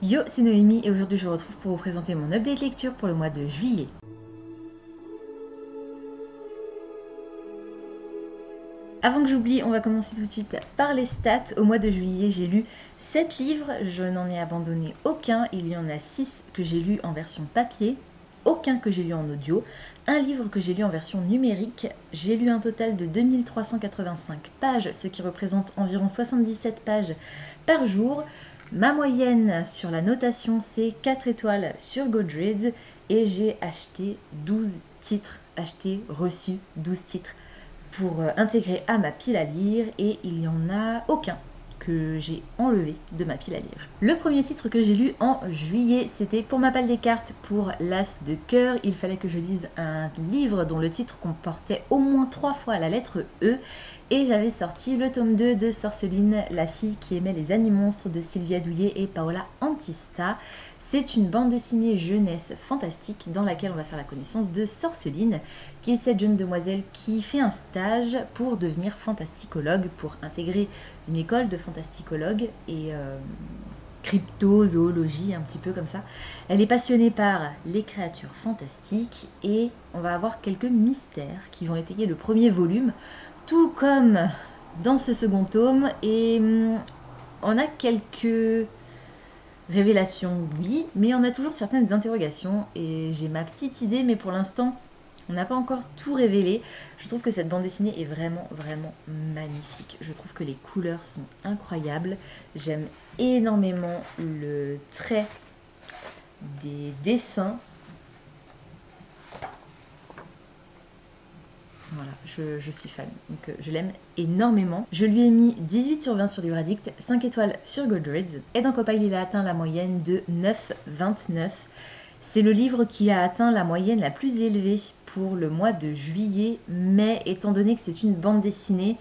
Yo, c'est Noémie et aujourd'hui je vous retrouve pour vous présenter mon update lecture pour le mois de juillet. Avant que j'oublie, on va commencer tout de suite par les stats. Au mois de juillet, j'ai lu 7 livres, je n'en ai abandonné aucun. Il y en a 6 que j'ai lus en version papier, aucun que j'ai lu en audio, un livre que j'ai lu en version numérique. J'ai lu un total de 2385 pages, ce qui représente environ 77 pages par jour. Ma moyenne sur la notation, c'est 4 étoiles sur Goodreads et j'ai acheté 12 titres, reçu 12 titres pour intégrer à ma pile à lire et il n'y en a aucun que j'ai enlevé de ma pile à lire. Le premier titre que j'ai lu en juillet, c'était Pour ma palle des cartes pour l'As de cœur. Il fallait que je lise un livre dont le titre comportait au moins 3 fois la lettre E et j'avais sorti le tome 2 de Sorceline, la fille qui aimait les animonstres de Sylvia Douillet et Paola Antista. C'est une bande dessinée jeunesse fantastique dans laquelle on va faire la connaissance de Sorceline, qui est cette jeune demoiselle qui fait un stage pour devenir fantasticologue, pour intégrer une école de fantasticologue et cryptozoologie, un petit peu comme ça. Elle est passionnée par les créatures fantastiques et on va avoir quelques mystères qui vont étayer le premier volume, tout comme dans ce second tome. Et on a quelques révélations, oui, mais on a toujours certaines interrogations et j'ai ma petite idée, mais pour l'instant, on n'a pas encore tout révélé. Je trouve que cette bande dessinée est vraiment, vraiment magnifique. Je trouve que les couleurs sont incroyables. J'aime énormément le trait des dessins. Voilà, je suis fan, donc je l'aime énormément. Je lui ai mis 18 sur 20 sur Livre Addict, 5 étoiles sur Goodreads, et dans Copile il a atteint la moyenne de 9,29. C'est le livre qui a atteint la moyenne la plus élevée pour le mois de juillet, mais étant donné que c'est une bande dessinée,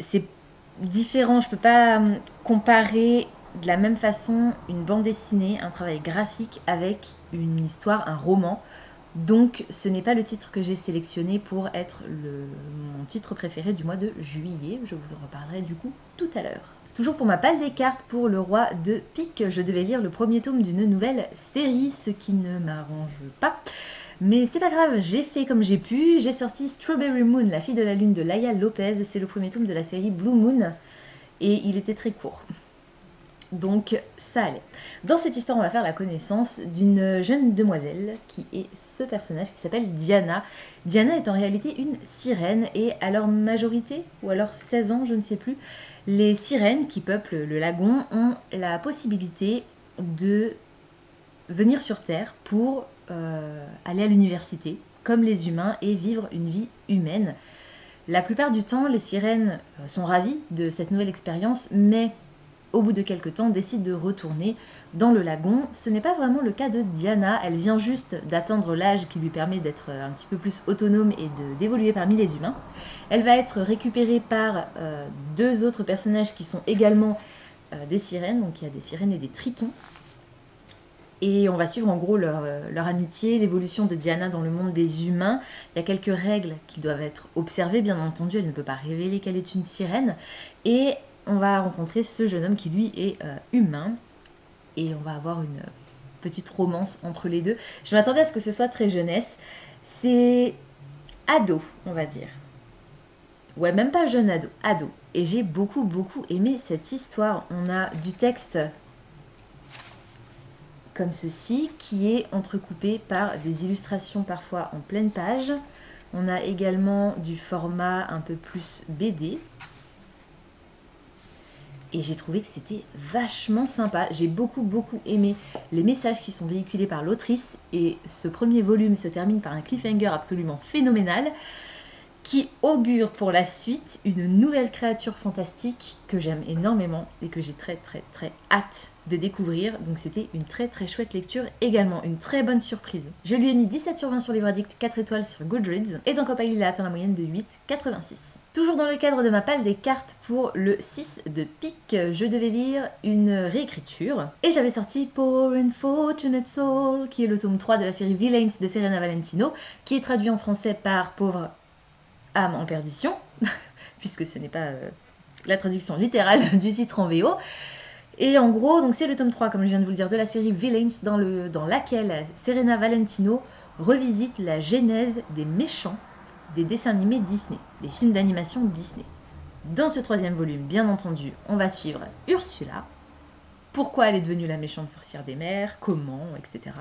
c'est différent, je peux pas comparer de la même façon une bande dessinée, un travail graphique avec une histoire, un roman. Donc ce n'est pas le titre que j'ai sélectionné pour être mon titre préféré du mois de juillet. Je vous en reparlerai du coup tout à l'heure. Toujours pour ma palle des cartes pour le roi de pique, je devais lire le premier tome d'une nouvelle série, ce qui ne m'arrange pas. Mais c'est pas grave, j'ai fait comme j'ai pu. J'ai sorti Strawberry Moon, la fille de la lune de Laia Lopez. C'est le premier tome de la série Blue Moon et il était très court. Donc ça allait. Dans cette histoire, on va faire la connaissance d'une jeune demoiselle qui est ce personnage qui s'appelle Diana. Diana est en réalité une sirène et à leur majorité, ou alors 16 ans, je ne sais plus, les sirènes qui peuplent le lagon ont la possibilité de venir sur Terre pour aller à l'université, comme les humains, et vivre une vie humaine. La plupart du temps, les sirènes sont ravies de cette nouvelle expérience, mais au bout de quelques temps, décide de retourner dans le lagon. Ce n'est pas vraiment le cas de Diana, elle vient juste d'atteindre l'âge qui lui permet d'être un petit peu plus autonome et d'évoluer parmi les humains. Elle va être récupérée par deux autres personnages qui sont également des sirènes, donc il y a des sirènes et des tritons. Et on va suivre en gros leur amitié, l'évolution de Diana dans le monde des humains. Il y a quelques règles qui doivent être observées, bien entendu, elle ne peut pas révéler qu'elle est une sirène. Et on va rencontrer ce jeune homme qui lui est humain et on va avoir une petite romance entre les deux. Je m'attendais à ce que ce soit très jeunesse. C'est ado, on va dire. Ouais, même pas jeune ado, ado. Et j'ai beaucoup, beaucoup aimé cette histoire. On a du texte comme ceci qui est entrecoupé par des illustrations parfois en pleine page. On a également du format un peu plus BD. Et j'ai trouvé que c'était vachement sympa. J'ai beaucoup, beaucoup aimé les messages qui sont véhiculés par l'autrice. Et ce premier volume se termine par un cliffhanger absolument phénoménal qui augure pour la suite une nouvelle créature fantastique que j'aime énormément et que j'ai très, très, très hâte de découvrir. Donc c'était une très, très chouette lecture. Également une très bonne surprise. Je lui ai mis 17 sur 20 sur Livre Addict, 4 étoiles sur Goodreads. Et dans Copile, il a atteint la moyenne de 8,86. Toujours dans le cadre de ma palle des cartes pour le 6 de pique, je devais lire une réécriture. Et j'avais sorti Poor Unfortunate Soul, qui est le tome 3 de la série Villains de Serena Valentino, qui est traduit en français par Pauvre âme en perdition, puisque ce n'est pas la traduction littérale du titre en VO. Et en gros, donc c'est le tome 3, comme je viens de vous le dire, de la série Villains, dans laquelle Serena Valentino revisite la genèse des méchants des dessins animés Disney, des films d'animation Disney. Dans ce 3e volume, bien entendu, on va suivre Ursula, pourquoi elle est devenue la méchante sorcière des mers, comment, etc.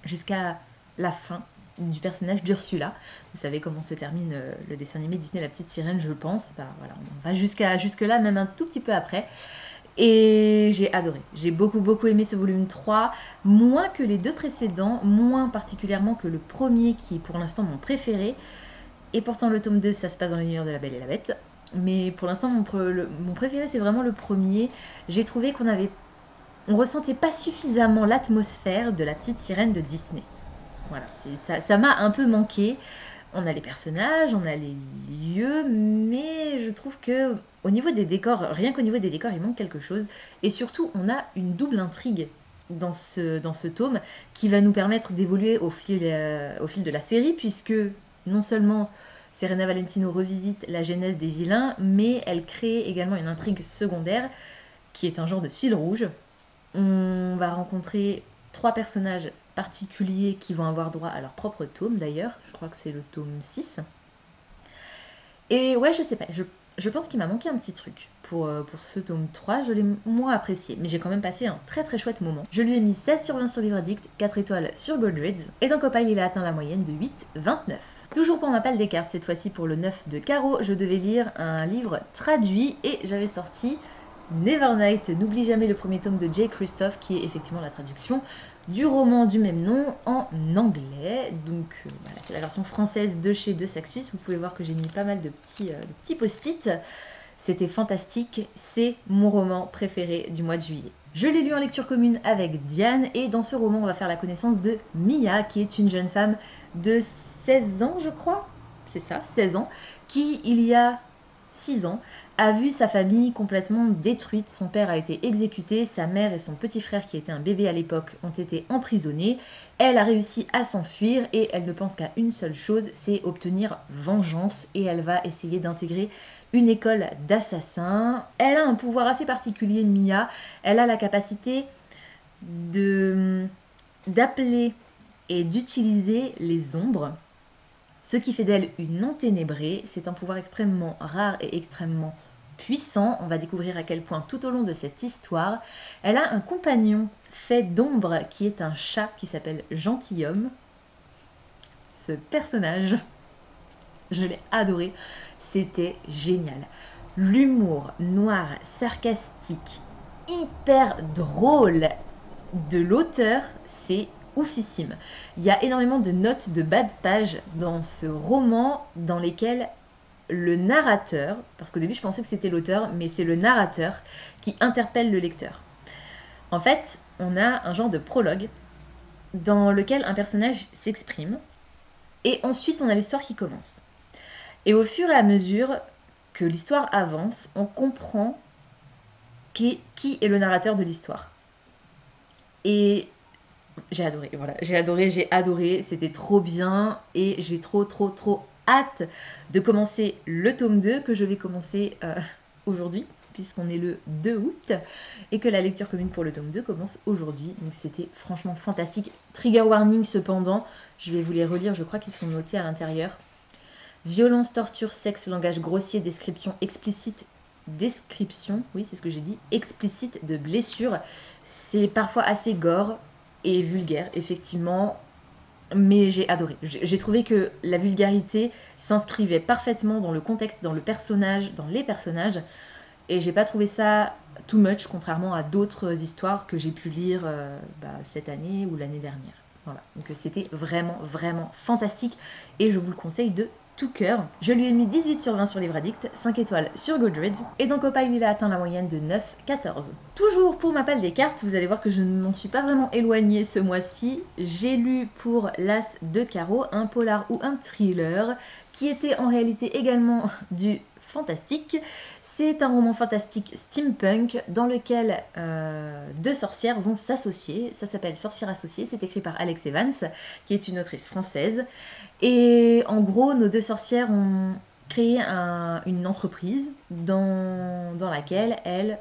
Jusqu'à la fin du personnage d'Ursula. Vous savez comment se termine le dessin animé Disney La Petite Sirène, je pense. Bah, voilà, on va jusque-là, même un tout petit peu après. Et j'ai adoré. J'ai beaucoup aimé ce volume 3, moins que les 2 précédents, moins particulièrement que le premier qui est pour l'instant mon préféré. Et pourtant le tome 2, ça se passe dans l'univers de La Belle et la Bête. Mais pour l'instant, mon préféré, c'est vraiment le premier. J'ai trouvé on ressentait pas suffisamment l'atmosphère de La Petite Sirène de Disney. Voilà, ça m'a un peu manqué. On a les personnages, on a les lieux, mais je trouve que au niveau des décors, rien qu'au niveau des décors, il manque quelque chose. Et surtout, on a une double intrigue dans ce tome qui va nous permettre d'évoluer au fil de la série, puisque non seulement Serena Valentino revisite la genèse des vilains, mais elle crée également une intrigue secondaire qui est un genre de fil rouge. On va rencontrer 3 personnages particuliers qui vont avoir droit à leur propre tome d'ailleurs. Je crois que c'est le tome 6. Et ouais, je sais pas, je pense qu'il m'a manqué un petit truc pour ce tome 3. Je l'ai moins apprécié, mais j'ai quand même passé un très chouette moment. Je lui ai mis 16 sur 20 sur Livre-Addict, 4 étoiles sur Goodreads, et dans Copile, il a atteint la moyenne de 8,29. Toujours pour ma palle des cartes, cette fois-ci pour le 9 de Caro, je devais lire un livre traduit et j'avais sorti Nevernight, n'oublie jamais le premier tome de Jay Kristoff, qui est effectivement la traduction du roman du même nom en anglais. Donc voilà, c'est la version française de chez De Saxus. Vous pouvez voir que j'ai mis pas mal de petits post-it. C'était fantastique, c'est mon roman préféré du mois de juillet. Je l'ai lu en lecture commune avec Diane et dans ce roman on va faire la connaissance de Mia, qui est une jeune femme de 16 ans je crois, c'est ça, 16 ans, qui il y a 6 ans a vu sa famille complètement détruite. Son père a été exécuté, sa mère et son petit frère qui était un bébé à l'époque ont été emprisonnés. Elle a réussi à s'enfuir et elle ne pense qu'à une seule chose, c'est obtenir vengeance, et elle va essayer d'intégrer une école d'assassins. Elle a un pouvoir assez particulier, Mia. Elle a la capacité d'appeler et d'utiliser les ombres, ce qui fait d'elle une enténébrée. C'est un pouvoir extrêmement rare et extrêmement puissant. On va découvrir à quel point tout au long de cette histoire. Elle a un compagnon fait d'ombre qui est un chat qui s'appelle Gentilhomme. Ce personnage, je l'ai adoré. C'était génial. L'humour noir, sarcastique, hyper drôle de l'auteur, c'est oufissime. Il y a énormément de notes de bas de page dans ce roman dans lesquelles le narrateur, parce qu'au début je pensais que c'était l'auteur, mais c'est le narrateur qui interpelle le lecteur. En fait, on a un genre de prologue dans lequel un personnage s'exprime et ensuite on a l'histoire qui commence. Et au fur et à mesure que l'histoire avance, on comprend qui est le narrateur de l'histoire. Et j'ai adoré, c'était trop bien et j'ai trop hâte de commencer le tome 2 que je vais commencer aujourd'hui puisqu'on est le 2 août et que la lecture commune pour le tome 2 commence aujourd'hui. Donc c'était franchement fantastique. Trigger warning cependant, je vais vous les relire, je crois qu'ils sont notés à l'intérieur. Violence, torture, sexe, langage grossier, description explicite, oui c'est ce que j'ai dit, explicite de blessures. C'est parfois assez gore et vulgaire effectivement, mais j'ai adoré. J'ai trouvé que la vulgarité s'inscrivait parfaitement dans le contexte, dans le personnage, dans les personnages, et j'ai pas trouvé ça too much contrairement à d'autres histoires que j'ai pu lire cette année ou l'année dernière. Voilà, donc c'était vraiment fantastique et je vous le conseille de tout cœur. Je lui ai mis 18 sur 20 sur Livre-Addict, 5 étoiles sur Goodreads, et dans Copile, il a atteint la moyenne de 9,14. Toujours pour ma palle des cartes, vous allez voir que je ne m'en suis pas vraiment éloignée ce mois-ci. J'ai lu pour l'As de Carreau un polar ou un thriller qui était en réalité également du fantastique. C'est un roman fantastique steampunk dans lequel 2 sorcières vont s'associer. Ça s'appelle Sorcières associées. C'est écrit par Alex Evans, qui est une autrice française. Et en gros, nos 2 sorcières ont créé une entreprise dans laquelle elles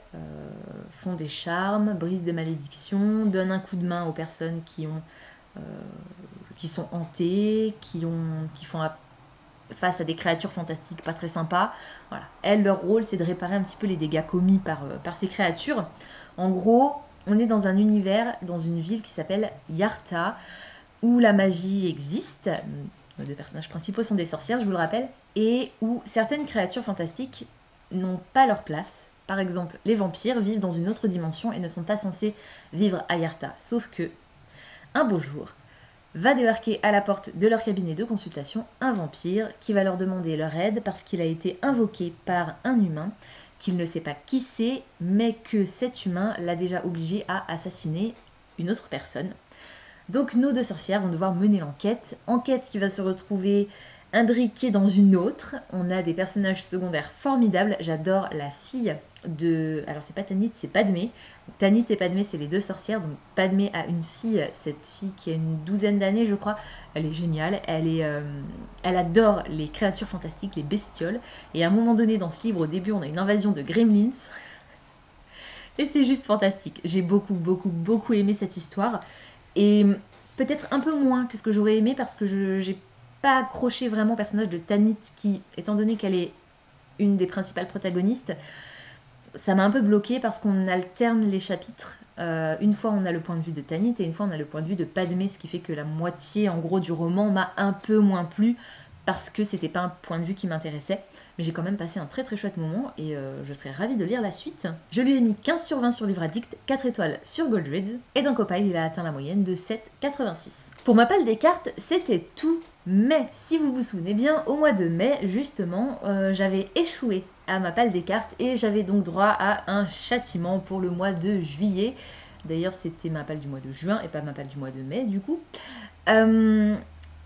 font des charmes, brisent des malédictions, donnent un coup de main aux personnes qui sont hantées, qui font face à des créatures fantastiques pas très sympas. Voilà. Elles, leur rôle, c'est de réparer un petit peu les dégâts commis par ces créatures. En gros, on est dans un univers, dans une ville qui s'appelle Yarta, où la magie existe. Nos deux personnages principaux sont des sorcières, je vous le rappelle, et où certaines créatures fantastiques n'ont pas leur place. Par exemple, les vampires vivent dans une autre dimension et ne sont pas censés vivre à Yarta. Sauf que, un beau jour, va débarquer à la porte de leur cabinet de consultation un vampire qui va leur demander leur aide parce qu'il a été invoqué par un humain, qu'il ne sait pas qui c'est, mais que cet humain l'a déjà obligé à assassiner une autre personne. Donc nos deux sorcières vont devoir mener l'enquête, enquête qui va se retrouver imbriquée dans une autre. On a des personnages secondaires formidables, j'adore la fille de... Alors c'est pas Tanit, c'est Padmé. Tanit et Padmé, c'est les deux sorcières, donc Padmé a une fille, cette fille qui a une 12aine d'années je crois, elle est géniale, elle adore les créatures fantastiques, les bestioles, et à un moment donné dans ce livre, au début on a une invasion de gremlins, et c'est juste fantastique. J'ai beaucoup aimé cette histoire. Et peut-être un peu moins que ce que j'aurais aimé parce que je n'ai pas accroché vraiment au personnage de Tanit qui, étant donné qu'elle est une des principales protagonistes, ça m'a un peu bloqué parce qu'on alterne les chapitres. Une fois on a le point de vue de Tanit et une fois on a le point de vue de Padmé, ce qui fait que la moitié en gros du roman m'a un peu moins plu parce que c'était pas un point de vue qui m'intéressait. Mais j'ai quand même passé un très chouette moment et je serais ravie de lire la suite. Je lui ai mis 15 sur 20 sur Livre Addict, 4 étoiles sur Goodreads, et dans Copile, il a atteint la moyenne de 7,86. Pour ma palle des cartes, c'était tout. Mais si vous vous souvenez bien, au mois de mai, justement, j'avais échoué à ma palle des cartes et j'avais donc droit à un châtiment pour le mois de juillet. D'ailleurs, c'était ma palle du mois de juin et pas ma palle du mois de mai, du coup.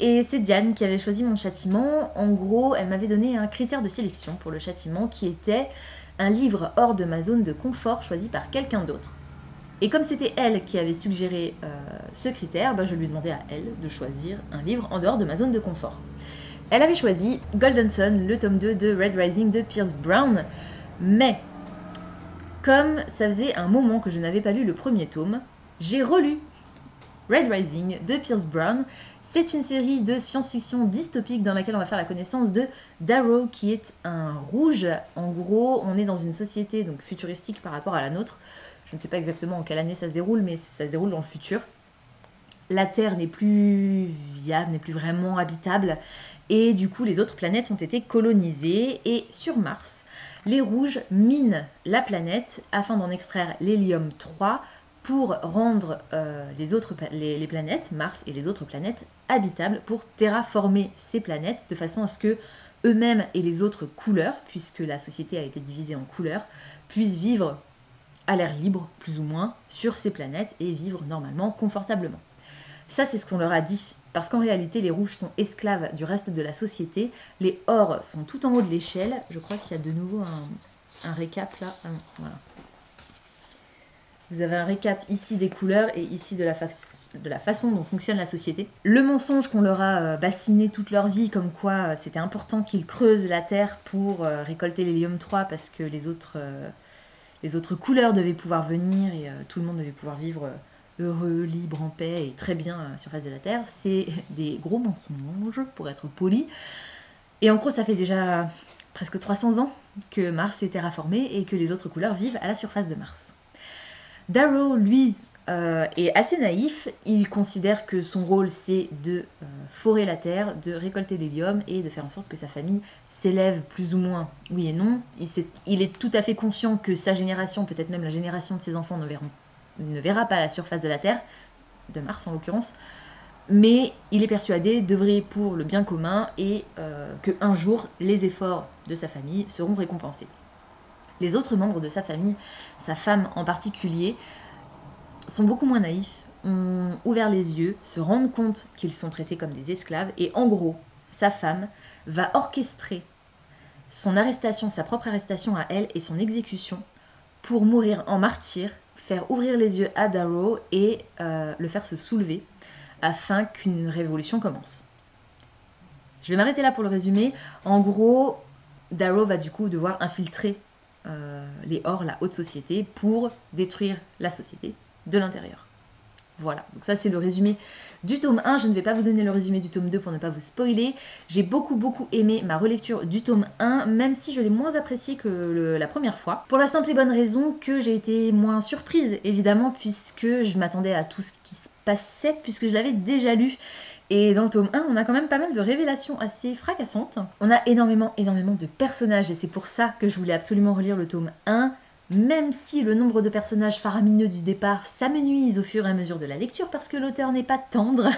Et c'est Diane qui avait choisi mon châtiment. En gros, elle m'avait donné un critère de sélection pour le châtiment qui était un livre hors de ma zone de confort choisi par quelqu'un d'autre. Et comme c'était elle qui avait suggéré ce critère, je lui ai demandé à elle de choisir un livre en dehors de ma zone de confort. Elle avait choisi Golden Sun, le tome 2 de Red Rising de Pierce Brown. Mais, comme ça faisait un moment que je n'avais pas lu le premier tome, j'ai relu Red Rising de Pierce Brown. C'est une série de science-fiction dystopique dans laquelle on va faire la connaissance de Darrow, qui est un rouge. En gros, on est dans une société donc futuristique par rapport à la nôtre. Je ne sais pas exactement en quelle année ça se déroule, mais ça se déroule dans le futur. La Terre n'est plus viable, n'est plus vraiment habitable, et du coup les autres planètes ont été colonisées, et sur Mars, les rouges minent la planète afin d'en extraire l'hélium 3 pour rendre les planètes, Mars et les autres planètes, habitables, pour terraformer ces planètes de façon à ce que eux-mêmes et les autres couleurs, puisque la société a été divisée en couleurs, puissent vivre à l'air libre, plus ou moins, sur ces planètes et vivre normalement, confortablement. Ça, c'est ce qu'on leur a dit, parce qu'en réalité, les rouges sont esclaves du reste de la société, les ors sont tout en haut de l'échelle. Je crois qu'il y a de nouveau un récap là. Voilà. Vous avez un récap ici des couleurs et ici de la façon dont fonctionne la société. Le mensonge qu'on leur a bassiné toute leur vie, comme quoi c'était important qu'ils creusent la terre pour récolter l'hélium 3 parce que les autres couleurs devaient pouvoir venir et tout le monde devait pouvoir vivre heureux, libre, en paix et très bien à la surface de la Terre. C'est des gros mensonges, pour être poli. Et en gros, ça fait déjà presque 300 ans que Mars est terraformé et que les autres couleurs vivent à la surface de Mars. Darrow, lui, est assez naïf. Il considère que son rôle, c'est de forer la terre, de récolter l'hélium et de faire en sorte que sa famille s'élève plus ou moins, oui et non. Il est tout à fait conscient que sa génération, peut-être même la génération de ses enfants, ne verra pas la surface de la Terre, de Mars en l'occurrence, mais il est persuadé d'œuvrer pour le bien commun et qu'un jour, les efforts de sa famille seront récompensés. Les autres membres de sa famille, sa femme en particulier, sont beaucoup moins naïfs, ont ouvert les yeux, se rendent compte qu'ils sont traités comme des esclaves, et en gros, sa femme va orchestrer son arrestation, sa propre arrestation à elle et son exécution pour mourir en martyr, faire ouvrir les yeux à Darrow et le faire se soulever afin qu'une révolution commence. Je vais m'arrêter là pour le résumé. En gros, Darrow va du coup devoir infiltrer les Orcs, la haute société, pour détruire la société de l'intérieur. Voilà, donc ça c'est le résumé du tome 1. Je ne vais pas vous donner le résumé du tome 2 pour ne pas vous spoiler. J'ai beaucoup aimé ma relecture du tome 1, même si je l'ai moins apprécié que la première fois. Pour la simple et bonne raison que j'ai été moins surprise, évidemment, puisque je m'attendais à tout ce qui se passait, puisque je l'avais déjà lu. Et dans le tome 1, on a quand même pas mal de révélations assez fracassantes. On a énormément de personnages, et c'est pour ça que je voulais absolument relire le tome 1. Même si le nombre de personnages faramineux du départ s'amenuise au fur et à mesure de la lecture, parce que l'auteur n'est pas tendre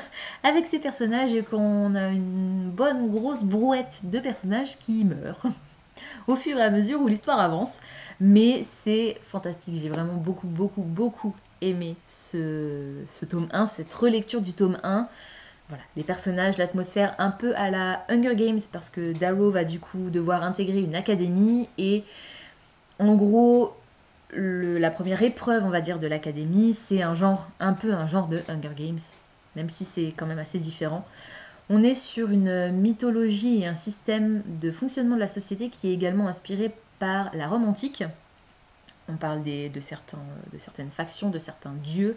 avec ses personnages et qu'on a une bonne grosse brouette de personnages qui meurent au fur et à mesure où l'histoire avance. Mais c'est fantastique, j'ai vraiment beaucoup aimé ce tome 1, cette relecture du tome 1. Voilà, les personnages, l'atmosphère un peu à la Hunger Games, parce que Darrow va du coup devoir intégrer une académie et en gros... la première épreuve, on va dire, de l'académie, c'est un peu un genre de Hunger Games, même si c'est quand même assez différent. On est sur une mythologie et un système de fonctionnement de la société qui est également inspiré par la Rome antique. On parle de certaines factions, de certains dieux,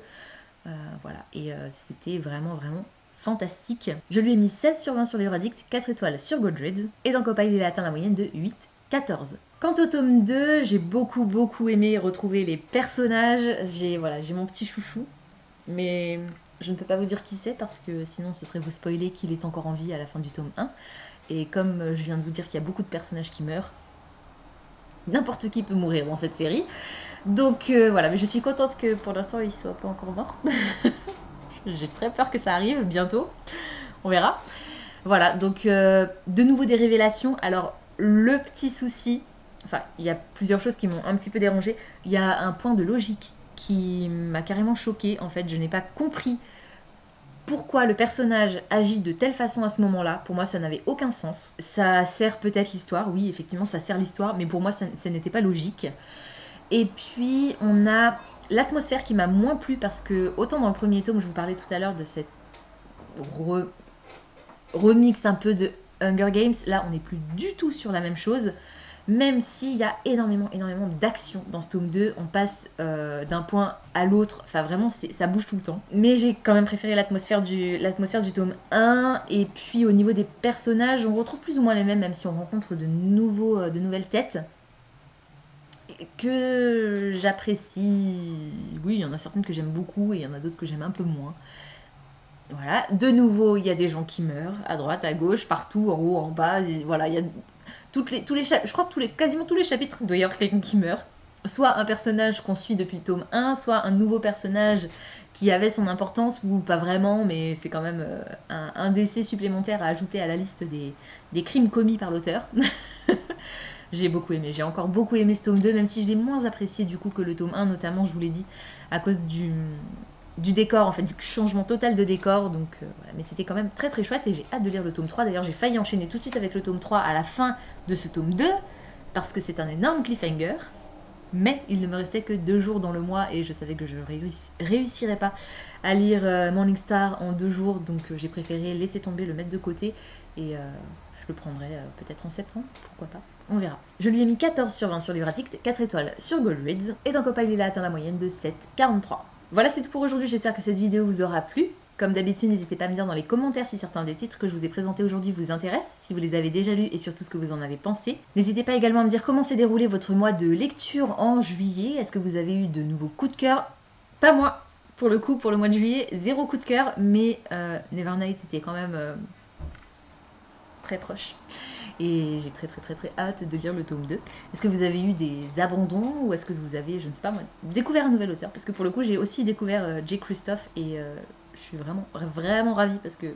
voilà. Et c'était vraiment fantastique. Je lui ai mis 16 sur 20 sur les Verdict, 4 étoiles sur Goodreads, et dans Copile, il a atteint la moyenne de 8,14. Quant au tome 2, j'ai beaucoup aimé retrouver les personnages. J'ai mon petit chouchou, mais je ne peux pas vous dire qui c'est parce que sinon ce serait vous spoiler qu'il est encore en vie à la fin du tome 1. Et comme je viens de vous dire qu'il y a beaucoup de personnages qui meurent, n'importe qui peut mourir dans cette série. Donc voilà, mais je suis contente que pour l'instant il soit pas encore mort. J'ai très peur que ça arrive bientôt. On verra. Voilà, donc de nouveau des révélations. Alors le petit souci... Enfin, il y a plusieurs choses qui m'ont un petit peu dérangée. Il y a un point de logique qui m'a carrément choquée. En fait, je n'ai pas compris pourquoi le personnage agit de telle façon à ce moment-là. Pour moi, ça n'avait aucun sens. Ça sert peut-être l'histoire. Oui, effectivement, ça sert l'histoire. Mais pour moi, ça n'était pas logique. Et puis, on a l'atmosphère qui m'a moins plu parce que, autant dans le premier tome, je vous parlais tout à l'heure de cette remix un peu de Hunger Games, là, on n'est plus du tout sur la même chose. Même s'il y a énormément d'action dans ce tome 2, on passe d'un point à l'autre, enfin vraiment ça bouge tout le temps. Mais j'ai quand même préféré l'atmosphère du tome 1, et puis au niveau des personnages, on retrouve plus ou moins les mêmes, même si on rencontre de nouvelles têtes, que j'apprécie. Oui, il y en a certaines que j'aime beaucoup, et il y en a d'autres que j'aime un peu moins. Voilà, de nouveau, il y a des gens qui meurent, à droite, à gauche, partout, en haut, en bas, et voilà, il y a... je crois que quasiment tous les chapitres, il doit y avoir quelqu'un qui meurt. Soit un personnage qu'on suit depuis le tome 1, soit un nouveau personnage qui avait son importance, ou pas vraiment, mais c'est quand même un décès supplémentaire à ajouter à la liste des crimes commis par l'auteur. J'ai beaucoup aimé, j'ai encore beaucoup aimé ce tome 2, même si je l'ai moins apprécié du coup que le tome 1, notamment, je vous l'ai dit, à cause du décor, en fait, du changement total de décor. Donc voilà. Mais c'était quand même très chouette et j'ai hâte de lire le tome 3. D'ailleurs, j'ai failli enchaîner tout de suite avec le tome 3 à la fin de ce tome 2 parce que c'est un énorme cliffhanger. Mais il ne me restait que 2 jours dans le mois et je savais que je ne réussirais pas à lire Morningstar en 2 jours. Donc j'ai préféré laisser tomber, le mettre de côté et je le prendrai peut-être en septembre, pourquoi pas. On verra. Je lui ai mis 14 sur 20 sur Livradicte, 4 étoiles sur Goodreads et dans Copile, il a atteint la moyenne de 7,43. Voilà, c'est tout pour aujourd'hui. J'espère que cette vidéo vous aura plu. Comme d'habitude, n'hésitez pas à me dire dans les commentaires si certains des titres que je vous ai présentés aujourd'hui vous intéressent, si vous les avez déjà lus et surtout ce que vous en avez pensé. N'hésitez pas également à me dire comment s'est déroulé votre mois de lecture en juillet. Est-ce que vous avez eu de nouveaux coups de cœur? Pas moi, pour le coup, pour le mois de juillet, 0 coup de cœur, mais Nevernight était quand même très proche. Et j'ai très hâte de lire le tome 2. Est-ce que vous avez eu des abandons ou est-ce que vous avez, je ne sais pas moi, découvert un nouvel auteur? Parce que pour le coup, j'ai aussi découvert J. Kristoff et je suis vraiment ravie parce que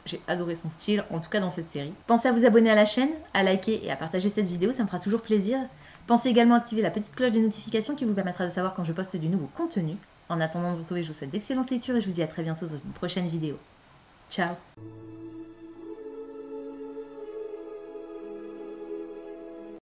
j'ai adoré son style, en tout cas dans cette série. Pensez à vous abonner à la chaîne, à liker et à partager cette vidéo, ça me fera toujours plaisir. Pensez également à activer la petite cloche des notifications qui vous permettra de savoir quand je poste du nouveau contenu. En attendant de vous retrouver, je vous souhaite d'excellentes lectures et je vous dis à très bientôt dans une prochaine vidéo. Ciao!